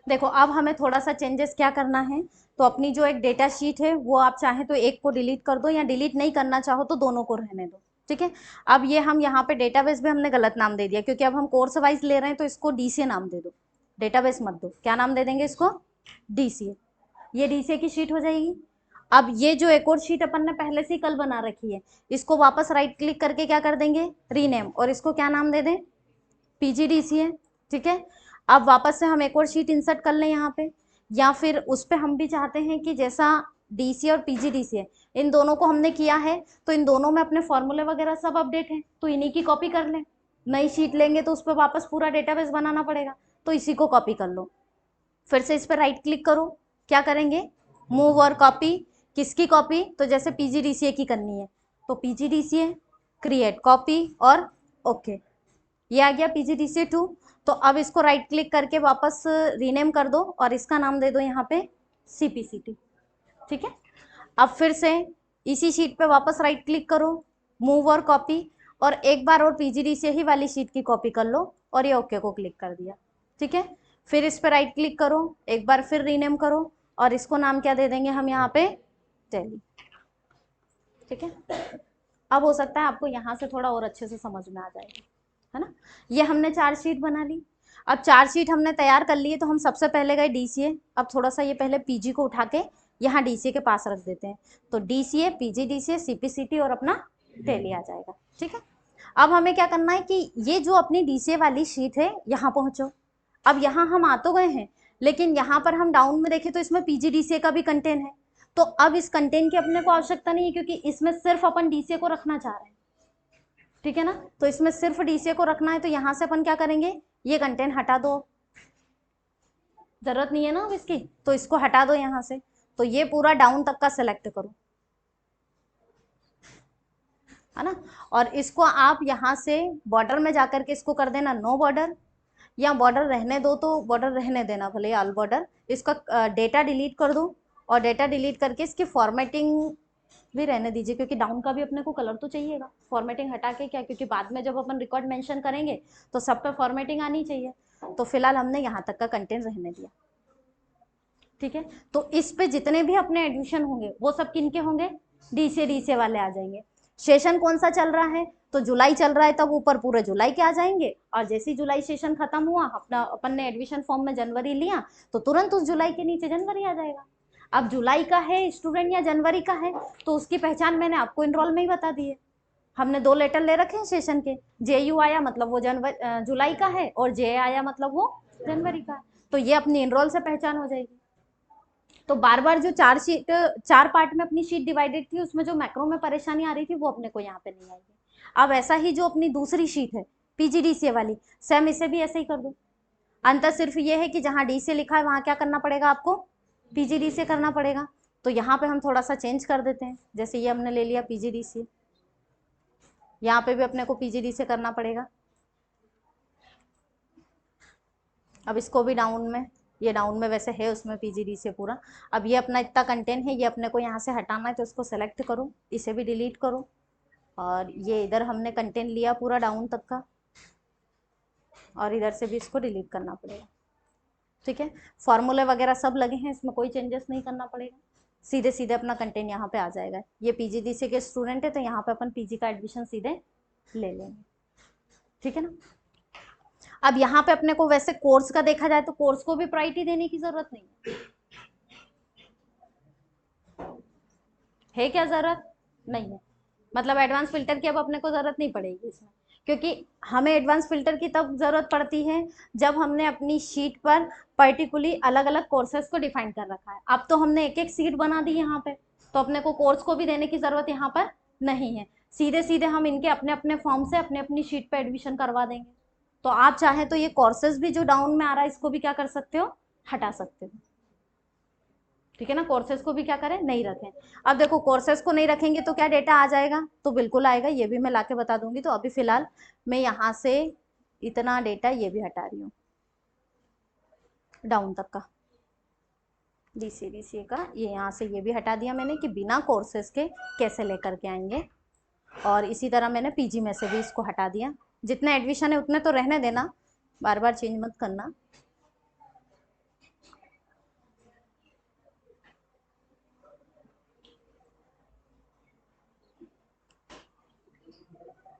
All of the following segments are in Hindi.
देखो अब हमें थोड़ा सा चेंजेस क्या करना है, तो अपनी जो एक डेटा शीट है वो आप चाहे तो एक को डिलीट कर दो, या डिलीट नहीं करना चाहो तो दोनों को रहने दो। ठीक है। अब ये हम यहाँ पे डेटाबेस भी हमने गलत नाम दे दिया, क्योंकि अब हम कोर्स वाइज ले रहे हैं, तो इसको डीसीए नाम दे दो, डेटाबेस मत दो। क्या नाम दे देंगे इसको? डीसीए। ये डीसीए की शीट हो जाएगी। अब ये जो एक और शीट अपन ने पहले से ही कल बना रखी है, इसको वापस राइट क्लिक करके क्या कर देंगे, रीनेम, और इसको क्या नाम दे दें, पीजीडीसीए। ठीक है। अब वापस से हम एक और शीट इंसर्ट कर लें यहाँ पे, या फिर उस पे हम भी चाहते हैं कि जैसा डीसी और पीजीडीसीए इन दोनों को हमने किया है, तो इन दोनों में अपने फॉर्मूले वगैरह सब अपडेट हैं, तो इन्हीं की कॉपी कर लें। नई शीट लेंगे तो उस पर वापस पूरा डेटाबेस बनाना पड़ेगा, तो इसी को कॉपी कर लो। फिर से इस पर राइट क्लिक करो, क्या करेंगे, मूव और कॉपी। किसकी कॉपी? तो जैसे पीजीडीसीए की करनी है तो पीजीडीसीए, क्रिएट कॉपी और ओके। ये आ गया पीजीडीसीए 2। तो अब इसको राइट क्लिक करके वापस रीनेम कर दो और इसका नाम दे दो यहाँ पे सीपीसीटी। ठीक है। अब फिर से इसी शीट पे वापस राइट क्लिक करो, मूव और कॉपी, और एक बार और पीजीडीसीए ही वाली शीट की कॉपी कर लो और ये ओके को क्लिक कर दिया। ठीक है। फिर इस पे राइट क्लिक करो, एक बार फिर रीनेम करो, और इसको नाम क्या दे देंगे हम यहाँ पे, टैली। ठीक है। अब हो सकता है आपको यहाँ से थोड़ा और अच्छे से समझ में आ जाएगा, है ना। ये हमने 4 शीट बना ली। अब 4 शीट हमने तैयार कर लिए, तो हम सबसे पहले गए डीसीए। अब थोड़ा सा ये पहले पीजी को उठा के यहाँ डीसीए के पास रख देते हैं, तो डीसीए, पीजीडीसीए, सीपीसीटी और अपना टैली आ जाएगा। ठीक है। अब हमें क्या करना है कि ये जो अपनी डीसीए वाली शीट है यहाँ पहुंचो। अब यहाँ हम आ तो गए हैं, लेकिन यहाँ पर हम डाउन में देखें तो इसमें पीजीडीसीए का भी कंटेंट है, तो अब इस कंटेंट की अपने को आवश्यकता नहीं है, क्योंकि इसमें सिर्फ अपन डीसीए को रखना चाह रहे हैं। ठीक है ना, तो इसमें सिर्फ डीसीए को रखना है, तो यहाँ से अपन क्या करेंगे, ये कंटेंट हटा दो, जरूरत नहीं है ना अब इसकी, तो इसको हटा दो यहाँ से। तो ये पूरा डाउन तक का सिलेक्ट करो, है ना। और इसको आप यहाँ से बॉर्डर में जाकर के इसको कर देना नो बॉर्डर, या बॉर्डर रहने दो तो बॉर्डर रहने देना भले ऑल बॉर्डर। इसका डेटा डिलीट कर दो, और डेटा डिलीट करके इसकी फॉर्मेटिंग भी रहने दीजिए, क्योंकि डाउन का भी अपने को कलर तो चाहिएगा। फॉर्मेटिंग हटा के क्या, क्योंकि बाद में जब अपन रिकॉर्ड मेंशन करेंगे तो सब पे फॉर्मेटिंग आनी चाहिए, तो फिलहाल हमने यहाँ तक का कंटेंट रहने दिया। ठीक है। तो इस पे जितने भी अपने एडिशन होंगे वो सब किनके होंगे, डीसीए वाले आ जाएंगे। सेशन कौन सा चल रहा है, तो जुलाई चल रहा है, तब ऊपर पूरे जुलाई के आ जाएंगे, और जैसे ही जुलाई सेशन खत्म हुआ, अपना अपन ने एडमिशन फॉर्म में जनवरी लिया, तो तुरंत उस जुलाई के नीचे जनवरी आ जाएगा। अब जुलाई का है स्टूडेंट या जनवरी का है, तो उसकी पहचान मैंने आपको इनरोल में ही बता दी है। हमने 2 लेटर ले रखे हैं सेशन के, जेयू आया मतलब वो जुलाई का है, और जे आया मतलब वो जनवरी का है, तो ये अपनी इनरोल से पहचान हो जाएगी। तो बार बार जो 4 पार्ट में अपनी शीट डिवाइडेड थी, उसमें जो मैक्रो में परेशानी आ रही थी वो अपने को यहाँ पे नहीं आएगी। अब ऐसा ही जो अपनी दूसरी शीट है पीजीडीसीए वाली, सेम इसे भी ऐसे ही कर दो। अंतर सिर्फ ये है कि जहाँ डी से लिखा है वहां क्या करना पड़ेगा आपको, पीजीडीसीए करना पड़ेगा। तो यहाँ पे हम थोड़ा सा चेंज कर देते हैं, जैसे ये हमने ले लिया पीजीडीसीए, यहाँ पे भी अपने को पीजीडीसीए करना पड़ेगा। अब इसको भी डाउन में, ये डाउन में वैसे है उसमें पीजीडीसीए पूरा। अब ये अपना इतना कंटेंट है, ये अपने को यहाँ से हटाना है, तो इसको सेलेक्ट करो, इसे भी डिलीट करो, और ये इधर हमने कंटेंट लिया पूरा डाउन तक का, और इधर से भी इसको डिलीट करना पड़ेगा। ठीक है। फॉर्मूले वगैरह सब लगे हैं, इसमें कोई चेंजेस नहीं करना पड़ेगा, सीधे सीधे अपना कंटेंट यहाँ पे आ जाएगा। ये पीजीडीसीए के स्टूडेंट है, तो यहाँ पे अपन पीजी का एडमिशन सीधे ले लेंगे। ठीक है ना। अब यहाँ पे अपने को वैसे कोर्स का देखा जाए तो कोर्स को भी प्रायोरिटी देने की जरूरत नहीं है क्या, जरूरत नहीं है, मतलब एडवांस फिल्टर की अब अपने को जरूरत नहीं पड़ेगी इसमें, क्योंकि हमें एडवांस फिल्टर की तब जरूरत पड़ती है जब हमने अपनी शीट पर पर्टिकुलरली अलग अलग कोर्सेज को डिफाइन कर रखा है। अब तो हमने एक एक सीट बना दी यहाँ पे, तो अपने को कोर्स को भी देने की जरूरत यहाँ पर नहीं है, सीधे सीधे हम इनके अपने अपने फॉर्म से अपने अपनी शीट पर एडमिशन करवा देंगे। तो आप चाहे तो ये कोर्सेज भी जो डाउन में आ रहा है इसको भी क्या कर सकते हो, हटा सकते हो। ठीक है ना, कोर्सेज को भी क्या करें, नहीं रखें। अब देखो कोर्सेज को नहीं रखेंगे तो क्या डेटा आ जाएगा, तो बिल्कुल आएगा, ये भी मैं लाके बता दूंगी। तो अभी फिलहाल मैं यहाँ से इतना डेटा ये भी हटा रही हूँ डाउन तक का, डीसीए का, ये यहाँ से ये भी हटा दिया मैंने कि बिना कोर्सेज के कैसे लेकर के आएंगे। और इसी तरह मैंने पीजी में से भी इसको हटा दिया, जितने एडमिशन है उतने तो रहने देना, बार बार चेंज मत करना।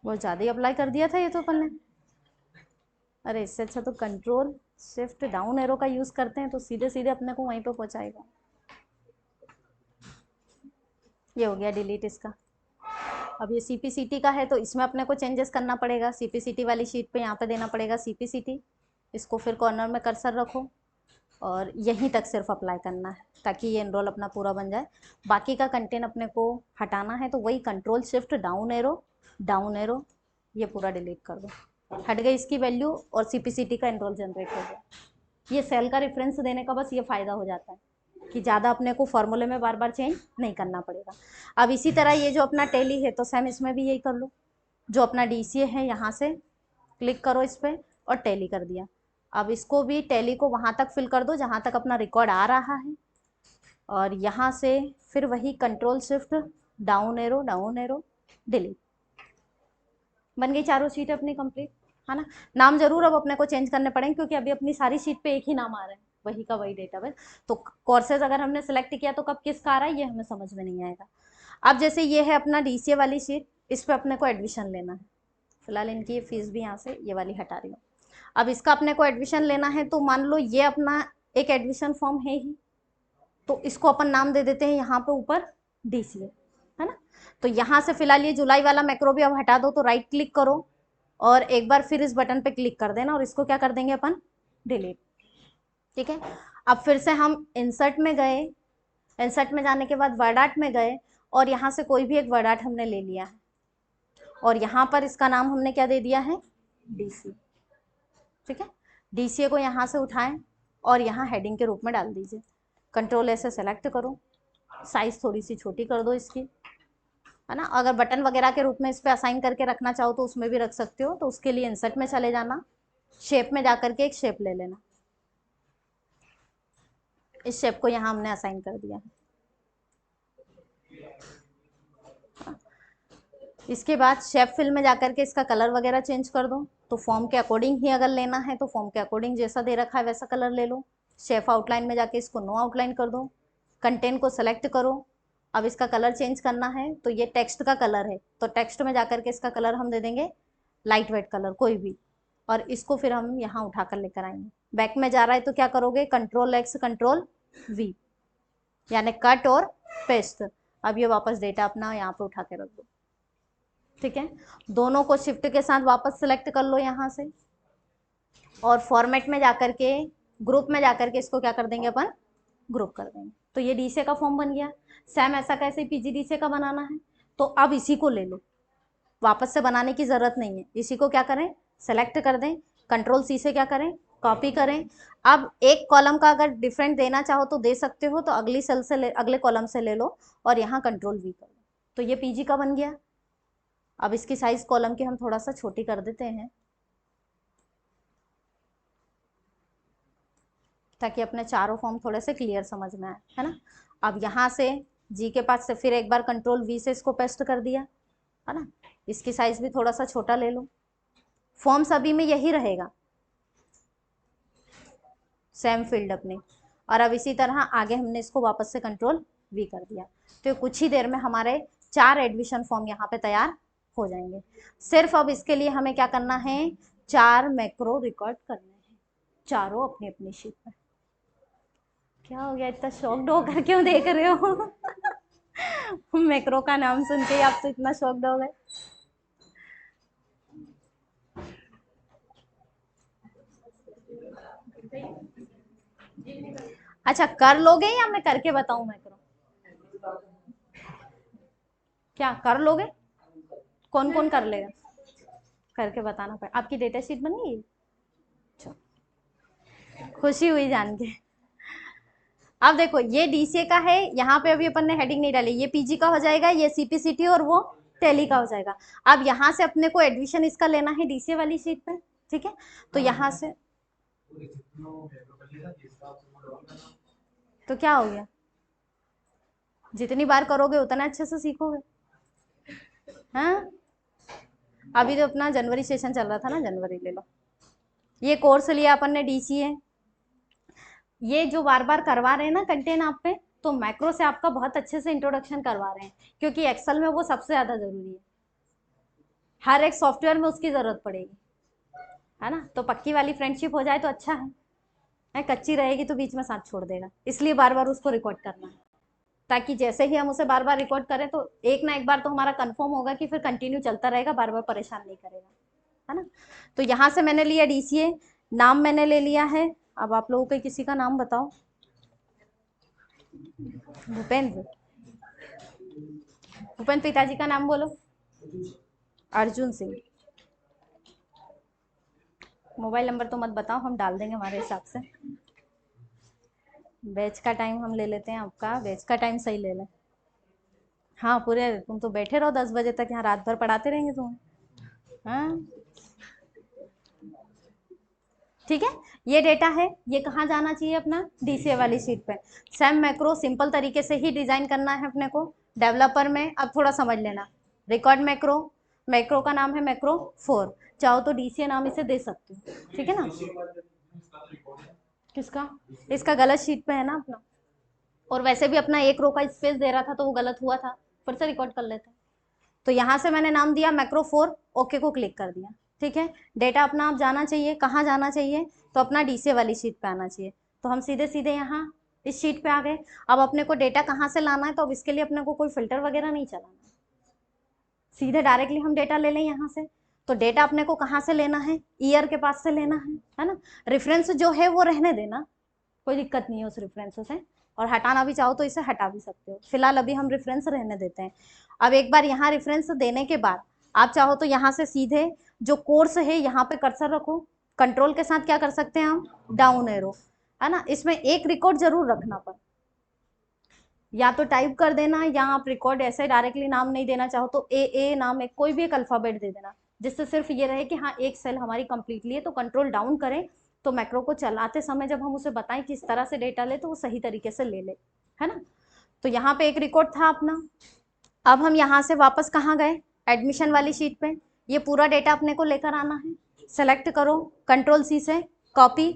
बहुत ज़्यादा ही अप्लाई कर दिया था ये तो अपन ने। अरे इससे अच्छा तो कंट्रोल शिफ्ट डाउन एरो का यूज़ करते हैं, तो सीधे सीधे अपने को वहीं पे पहुंचाएगा। ये हो गया डिलीट इसका। अब ये सीपीसीटी का है तो इसमें अपने को चेंजेस करना पड़ेगा। सीपीसीटी वाली शीट पे यहाँ पे देना पड़ेगा सीपीसीटी, इसको फिर कॉर्नर में कर्सर रखो और यहीं तक सिर्फ अप्लाई करना है ताकि ये एनरोल अपना पूरा बन जाए। बाकी का कंटेंट अपने को हटाना है तो वही कंट्रोल शिफ्ट डाउन एरो ये पूरा डिलीट कर दो। हट गई इसकी वैल्यू और सीपीसीटी का एनरोल जनरेट हो गया। ये सेल का रेफरेंस देने का बस ये फ़ायदा हो जाता है कि ज़्यादा अपने को फॉर्मूले में बार बार चेंज नहीं करना पड़ेगा। अब इसी तरह ये जो अपना टैली है तो सेम इसमें भी यही कर लो। जो अपना डीसीए है यहाँ से क्लिक करो इस पर और टैली कर दिया। अब इसको भी टैली को वहाँ तक फिल कर दो जहाँ तक अपना रिकॉर्ड आ रहा है और यहाँ से फिर वही control shift down arrow delete. बन गई चारों शीट अपनी कंप्लीट, है ना। नाम जरूर अब अपने को चेंज करने पड़ेंगे क्योंकि अभी अपनी सारी शीट पे एक ही नाम आ रहा है, वही का वही डेटाबेस। तो कोर्सेज अगर हमने सेलेक्ट किया तो कब किसका आ रहा है ये हमें समझ में नहीं आएगा। अब जैसे ये है अपना डीसीए वाली शीट, इस पर अपने को एडमिशन लेना है। फिलहाल इनकी फीस भी यहाँ से ये वाली हटा रही हूँ। अब इसका अपने को एडमिशन लेना है तो मान लो ये अपना एक एडमिशन फॉर्म है ही, तो इसको अपन नाम दे देते हैं यहाँ पे ऊपर डीसीए, है ना। तो यहाँ से फिलहाल ये जुलाई वाला मैक्रो भी अब हटा दो, तो राइट क्लिक करो और एक बार फिर इस बटन पे क्लिक कर देना और इसको क्या कर देंगे अपन डिलीट। ठीक है। अब फिर से हम इंसर्ट में गए, इंसर्ट में जाने के बाद वर्ड आर्ट में गए और यहाँ से कोई भी एक वर्ड आर्ट हमने ले लिया है और यहाँ पर इसका नाम हमने क्या दे दिया है डीसी। ठीक है। डीसीए को यहाँ से उठाएं और यहाँ हेडिंग के रूप में डाल दीजिए। कंट्रोल ऐसे सेलेक्ट करो, साइज थोड़ी सी छोटी कर दो इसकी, है ना। अगर बटन वगैरह के रूप में इस पर असाइन करके रखना चाहो तो उसमें भी रख सकते हो। तो उसके लिए इंसर्ट में चले जाना, शेप में जाकर के एक शेप ले लेना। इस शेप को यहाँ हमने असाइन कर दिया। इसके बाद शेप फिल में जाकर के इसका कलर वगैरह चेंज कर दो। तो फॉर्म के अकॉर्डिंग ही अगर लेना है तो फॉर्म के अकॉर्डिंग जैसा दे रखा है वैसा कलर ले लो। शेप आउटलाइन में जाके इसको नो आउटलाइन कर दो। कंटेंट को सेलेक्ट करो। अब इसका कलर चेंज करना है तो ये टेक्स्ट का कलर है तो टेक्स्ट में जाकर के इसका कलर हम दे देंगे लाइट वेट कलर कोई भी, और इसको फिर हम यहाँ उठा कर लेकर आएंगे। बैक में जा रहा है तो क्या करोगे कंट्रोल एक्स कंट्रोल वी, यानी कट और पेस्ट। अब ये वापस डेटा अपना यहाँ पे उठा के रख दो। ठीक है। दोनों को शिफ्ट के साथ वापस सेलेक्ट कर लो यहाँ से और फॉर्मेट में जाकर के ग्रुप में जाकर के इसको क्या कर देंगे अपन ग्रुप कर देंगे। तो ये डीसीए का फॉर्म बन गया। सेम ऐसा कैसे पीजीडीसीए का बनाना है, तो अब इसी को ले लो, वापस से बनाने की जरूरत नहीं है। इसी को क्या करें सेलेक्ट कर दें, कंट्रोल सी से क्या करें कॉपी करें। अब एक कॉलम का अगर डिफरेंट देना चाहो तो दे सकते हो, तो अगली सेल से अगले कॉलम से ले लो और यहाँ कंट्रोल वी कर लो। तो ये पीजी का बन गया। अब इसकी साइज कॉलम की हम थोड़ा सा छोटी कर देते हैं ताकि अपने चारों फॉर्म थोड़े से क्लियर समझ में आए, है ना। अब यहाँ से जी के पास से फिर एक बार कंट्रोल वी से इसको पेस्ट कर दिया, है ना। इसकी साइज भी थोड़ा सा छोटा ले लो। फॉर्म सभी में यही रहेगा, सेम फील्ड अपने। और अब इसी तरह आगे हमने इसको वापस से कंट्रोल वी कर दिया। तो कुछ ही देर में हमारे 4 एडमिशन फॉर्म यहाँ पे तैयार हो जाएंगे। सिर्फ अब इसके लिए हमें क्या करना है 4 मैक्रो रिकॉर्ड करने हैं, चारों अपनी अपनी शीट पर। क्या हो गया इतना शॉक्ड होकर क्यों देख रहे हो मैक्रो का नाम सुन के आप तो इतना शॉक्ड हो गए। अच्छा कर लोगे या मैं करके बताऊं मैक्रो? क्या कर लोगे? कौन कौन कर लेगा? करके बताना पड़ेगा। आपकी डेटा शीट बन गई? खुशी हुई जान के। अब देखो ये डीसीए का है, यहाँ पे अभी अपन ने हेडिंग नहीं डाली, ये पीजी का हो जाएगा, ये सीपीसीटी और वो टेली का हो जाएगा। अब यहाँ से अपने को एडमिशन इसका लेना है डीसीए वाली शीट पे। ठीक है। तो यहाँ से तो क्या हो गया, जितनी बार करोगे उतना अच्छे से सीखोगे। हाँ अभी तो अपना जनवरी सेशन चल रहा था ना, जनवरी ले लो। ये कोर्स लिया अपन ने डीसीए, ये जो बार बार करवा रहे हैं ना कंटेंट आप पे, तो मैक्रो से आपका बहुत अच्छे से इंट्रोडक्शन करवा रहे हैं क्योंकि एक्सेल में वो सबसे ज़्यादा ज़रूरी है। हर एक सॉफ्टवेयर में उसकी ज़रूरत पड़ेगी, है ना। तो पक्की वाली फ्रेंडशिप हो जाए तो अच्छा है, कच्ची रहेगी तो बीच में साथ छोड़ देगा, इसलिए बार बार उसको रिकॉर्ड करना है, ताकि जैसे ही हम उसे बार बार रिकॉर्ड करें तो एक ना एक बार तो हमारा कंफर्म होगा कि फिर कंटिन्यू चलता रहेगा, बार बार परेशान नहीं करेगा, है ना। तो यहाँ से मैंने लिया डीसीए, नाम मैंने ले लिया है। अब आप लोगों के किसी का नाम बताओ। भूपेंद्र, भूपेंद्र पिताजी का नाम बोलो। अर्जुन सिंह। मोबाइल नंबर तो मत बताओ, हम डाल देंगे हमारे हिसाब से। बैच का टाइम हम ले लेते हैं आपका, बैच का टाइम सही ले लें। हाँ पूरे, तुम तो बैठे रहो 10 बजे तक यहाँ, रात भर पढ़ाते रहेंगे तुम्हें। हाँ ठीक है, ये डेटा है, ये कहाँ जाना चाहिए अपना, डीसीए वाली शीट पे। सेम मैक्रो सिंपल तरीके से ही डिजाइन करना है अपने को डेवलपर में। अब थोड़ा समझ लेना, रिकॉर्ड मैक्रो, मैक्रो का नाम है मैक्रो 4, चाहो तो डीसीए नाम इसे दे सकते हो, ठीक है ना। किसका, इसका गलत शीट पे है ना अपना, और वैसे भी अपना एक रो का स्पेस दे रहा था तो वो गलत हुआ था, फिर से रिकॉर्ड कर लेते हैं। तो यहाँ से मैंने नाम दिया मैक्रो 4, ओके को क्लिक कर दिया, ठीक है। डेटा अपना आप जाना चाहिए, कहाँ जाना चाहिए, तो अपना डीसीए वाली शीट पे आना चाहिए। तो हम सीधे सीधे यहाँ इस शीट पे आ गए। अब अपने को डेटा कहाँ से लाना है, तो अब इसके लिए अपने को कोई फिल्टर वगैरह नहीं चलाना, सीधे डायरेक्टली हम डेटा ले लें यहाँ से। तो डेटा अपने को कहाँ से लेना है, ईयर के पास से लेना है ना। रेफरेंस जो है वो रहने देना, कोई दिक्कत नहीं है उस रेफरेंस से, और हटाना भी चाहो तो इसे हटा भी सकते हो। फिलहाल अभी हम रेफरेंस रहने देते हैं। अब एक बार यहाँ रेफरेंस देने के बाद आप चाहो तो यहाँ से सीधे जो कोर्स है यहाँ पे कर्सर रखो, कंट्रोल के साथ क्या कर सकते हैं हम, डाउन एरो, है ना। इसमें एक रिकॉर्ड जरूर रखना, पर या तो टाइप कर देना, या आप रिकॉर्ड ऐसे डायरेक्टली नाम नहीं देना चाहो तो ए नाम एक कोई भी एक अल्फाबेट दे देना, जिससे सिर्फ ये रहे कि हाँ एक सेल हमारी कंप्लीटली है। तो कंट्रोल डाउन करें तो मैक्रो को चलाते समय जब हम उसे बताएं किस तरह से डेटा ले तो वो सही तरीके से ले ले, है ना। तो यहाँ पे एक रिकॉर्ड था अपना। अब हम यहाँ से वापस कहाँ गए, एडमिशन वाली शीट पे। ये पूरा डेटा अपने को लेकर आना है, सेलेक्ट करो, कंट्रोल सी से कॉपी,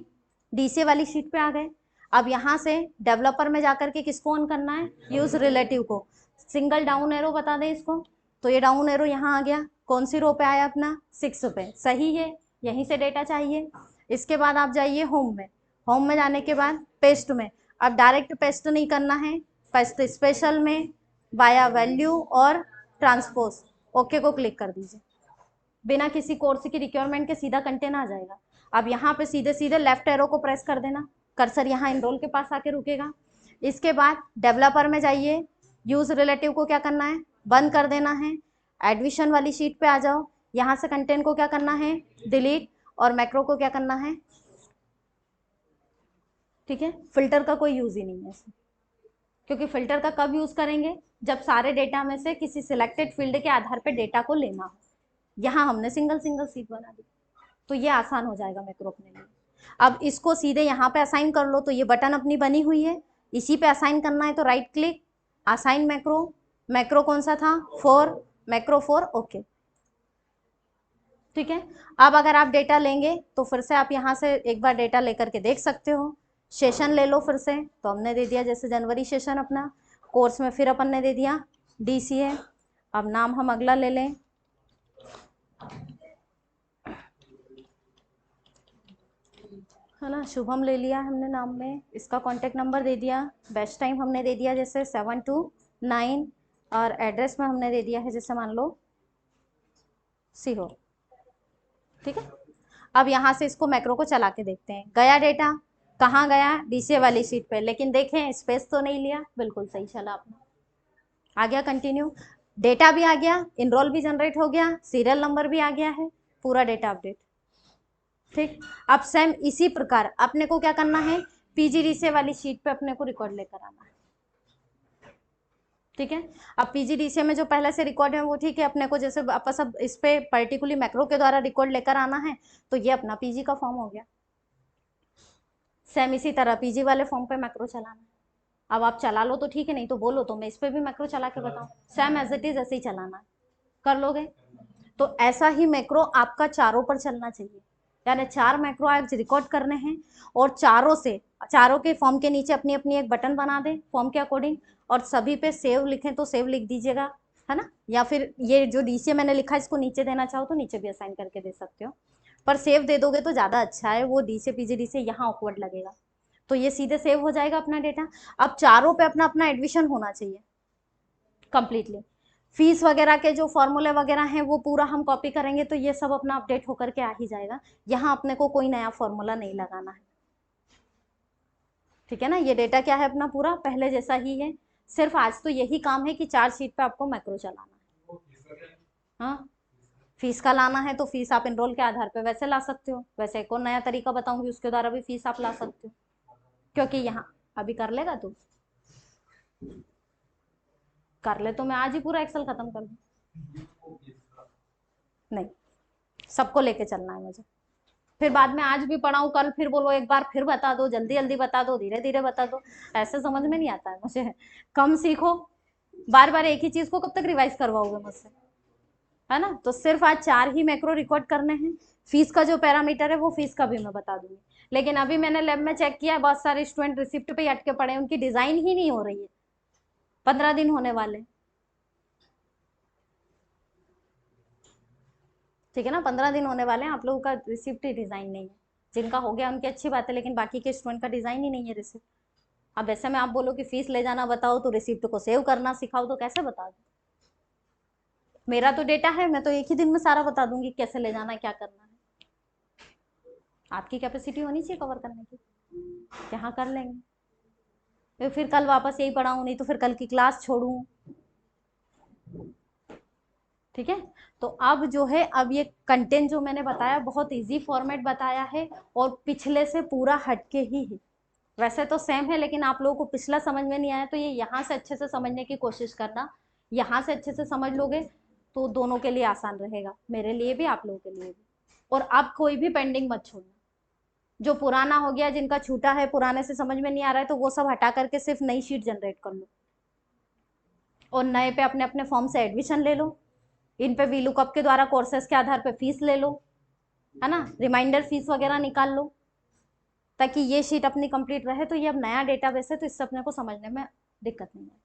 डीसीए वाली शीट पे आ गए। अब यहाँ से डेवलपर में जाकर के किसको ऑन करना है, यूज रिलेटिव को, सिंगल डाउन एरो बता दें इसको। तो ये डाउन एरो यहाँ आ गया, कौन सी रो पे आया अपना, 6 पे, सही है, यहीं से डेटा चाहिए। इसके बाद आप जाइए होम में, होम में जाने के बाद पेस्ट में, अब डायरेक्ट पेस्ट नहीं करना है, पेस्ट स्पेशल में वाया वैल्यू और ट्रांसपोज, ओके को क्लिक कर दीजिए। बिना किसी कोर्स की रिक्वायरमेंट के सीधा कंटेंट आ जाएगा। अब यहाँ पे सीधे सीधे लेफ्ट एरो को प्रेस कर देना, कर्सर यहाँ इनरोल के पास आके रुकेगा। इसके बाद डेवलपर में जाइए, यूज रिलेटिव को क्या करना है, बंद कर देना है। एडमिशन वाली शीट पे आ जाओ, यहाँ से कंटेंट को क्या करना है, डिलीट, और मैक्रो को क्या करना है, ठीक है। फिल्टर का कोई यूज ही नहीं है इसमें, क्योंकि फिल्टर का कब यूज करेंगे, जब सारे डेटा में से किसी सिलेक्टेड फील्ड के आधार पर डेटा को लेना हो। यहाँ हमने सिंगल सिंगल सीट बना दी, तो ये आसान हो जाएगा मैक्रो अपने लिए। अब इसको सीधे यहाँ पे असाइन कर लो, तो ये बटन अपनी बनी हुई है, इसी पे असाइन करना है, तो right click, assign macro, macro कौन सा था, 4, मैक्रो 4, ओके, ठीक है। अब अगर आप डेटा लेंगे तो फिर से आप यहाँ से एक बार डेटा लेकर के देख सकते हो। सेशन ले लो फिर से, तो हमने दे दिया जैसे जनवरी सेशन अपना, कोर्स में फिर अपन ने दे दिया डीसीए। अब नाम हम अगला ले लें, है ना, शुभम ले लिया हमने नाम में, इसका कॉन्टेक्ट नंबर दे दिया, बेस्ट टाइम हमने दे दिया जैसे 7 to 9, और एड्रेस में हमने दे दिया है जैसे मान लो सीहोर, ठीक है। अब यहाँ से इसको मैक्रो को चला के देखते हैं, गया डेटा, कहाँ गया, डीसीए वाली शीट पे, लेकिन देखें स्पेस तो नहीं लिया, बिल्कुल सही चला अपना, आ गया कंटिन्यू, डेटा भी आ गया, इनरोल भी जनरेट हो गया, सीरियल नंबर भी आ गया है, पूरा डेटा अपडेट, ठीक। अब सेम इसी प्रकार अपने को क्या करना है, पीजीडीसीए वाली शीट पे अपने को रिकॉर्ड लेकर आना है, ठीक है। अब पीजीडीसीए में जो पहले से रिकॉर्ड है वो ठीक है, अपने को जैसे वापस अब इस पे पर्टिकुलरली मैक्रो के द्वारा रिकॉर्ड लेकर आना है, तो ये अपना पीजी का फॉर्म हो गया। सेम इसी तरह पीजी वाले फॉर्म पे मैक्रो चलाना है। अब आप चला लो तो ठीक है, नहीं तो बोलो तो मैं इस पे भी मैक्रो चला के बताऊँ, सेम एज इट इज ऐसे ही चलाना है, कर लोगे। तो ऐसा ही मैक्रो आपका चारों पर चलना चाहिए, यानी 4 मैक्रो आज रिकॉर्ड करने हैं, और चारों के फॉर्म के नीचे अपनी अपनी एक बटन बना दें फॉर्म के अकॉर्डिंग, और सभी पे सेव लिखें तो सेव लिख दीजिएगा, है ना। या फिर ये जो डीसीए मैंने लिखा है इसको नीचे देना चाहो तो नीचे भी असाइन करके दे सकते हो, पर सेव दे दोगे तो ज़्यादा अच्छा है, वो डीसीए पीजीडीसीए यहाँ ऑकवर्ड लगेगा। तो ये सीधे सेव हो जाएगा अपना डेटा। अब चारों पे अपना अपना एडमिशन होना चाहिए कंप्लीटली। फीस वगैरह के जो फॉर्मूले वगैरह हैं वो पूरा हम कॉपी करेंगे तो ये सब अपना अपडेट होकर के आ ही जाएगा। यहाँ अपने को कोई नया फॉर्मूला नहीं लगाना है, ठीक है ना। ये डेटा क्या है अपना पूरा पहले जैसा ही है, सिर्फ आज तो यही काम है कि चार शीट पे आपको मैक्रो चलाना है। हाँ, फीस का लाना है तो फीस आप इनरोल के आधार पे वैसे ला सकते हो, वैसे एक और नया तरीका बताऊंगी उसके द्वारा भी फीस आप ला सकते हो, क्योंकि यहाँ अभी कर लेगा तू, कर ले तो मैं आज ही पूरा एक्सेल खत्म कर दूँ। नहीं, सबको लेके चलना है मुझे, फिर बाद में आज भी पढ़ाऊँ कल फिर बोलो एक बार फिर बता दो, जल्दी जल्दी बता दो, धीरे धीरे बता दो, ऐसे समझ में नहीं आता है मुझे। कम सीखो, बार बार एक ही चीज को कब तक रिवाइज करवाओगे मुझसे, है ना। तो सिर्फ आज चार ही मैक्रो रिकॉर्ड करने हैं। फीस का जो पैरामीटर है वो फीस का भी मैं बता दूंगी, लेकिन अभी मैंने लैब में चेक किया है बहुत सारे स्टूडेंट रिसिप्ट पे ही अटके पड़े हैं, उनकी डिजाइन ही नहीं हो रही है, 15 दिन होने वाले, ठीक है ना, 15 दिन होने वाले हैं, आप लोगों का रिसिप्ट ही डिजाइन नहीं है। जिनका हो गया उनकी अच्छी बात है, लेकिन बाकी के स्टूडेंट का डिजाइन ही नहीं है रिसिप्ट। अब ऐसे में आप बोलो कि फीस ले जाना बताओ तो रिसिप्ट को सेव करना सिखाओ तो कैसे बता दो। मेरा तो डेटा है, मैं तो एक ही दिन में सारा बता दूंगी कैसे ले जाना है क्या करना है। आपकी कैपेसिटी होनी चाहिए कवर करने की, यहाँ कर लेंगे, तो फिर कल वापस यही पढ़ाऊँ, नहीं तो फिर कल की क्लास छोड़ूँ, ठीक है। तो अब जो है, अब ये कंटेंट जो मैंने बताया बहुत इजी फॉर्मेट बताया है और पिछले से पूरा हटके ही है, वैसे तो सेम है लेकिन आप लोगों को पिछला समझ में नहीं आया तो ये यहाँ से अच्छे से समझने की कोशिश करना, यहाँ से अच्छे से समझ लोगे तो दोनों के लिए आसान रहेगा, मेरे लिए भी आप लोगों के लिए भी। और अब कोई भी पेंडिंग मत छोड़ना, जो पुराना हो गया जिनका छूटा है, पुराने से समझ में नहीं आ रहा है तो वो सब हटा करके सिर्फ नई शीट जनरेट कर लो और नए पे अपने अपने फॉर्म से एडमिशन ले लो, इन पे वी लुकअप के द्वारा कोर्सेज के आधार पे फीस ले लो, है ना, रिमाइंडर फीस वगैरह निकाल लो, ताकि ये शीट अपनी कंप्लीट रहे। तो ये अब नया डेटाबेस है तो इससे अपने को समझने में दिक्कत नहीं है,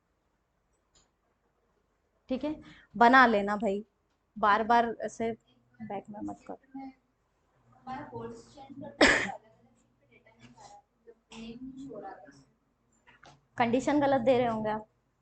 ठीक है। बना लेना भाई, बार बार ऐसे बैक में मत करो। कंडीशन गलत दे रहे होंगे आप,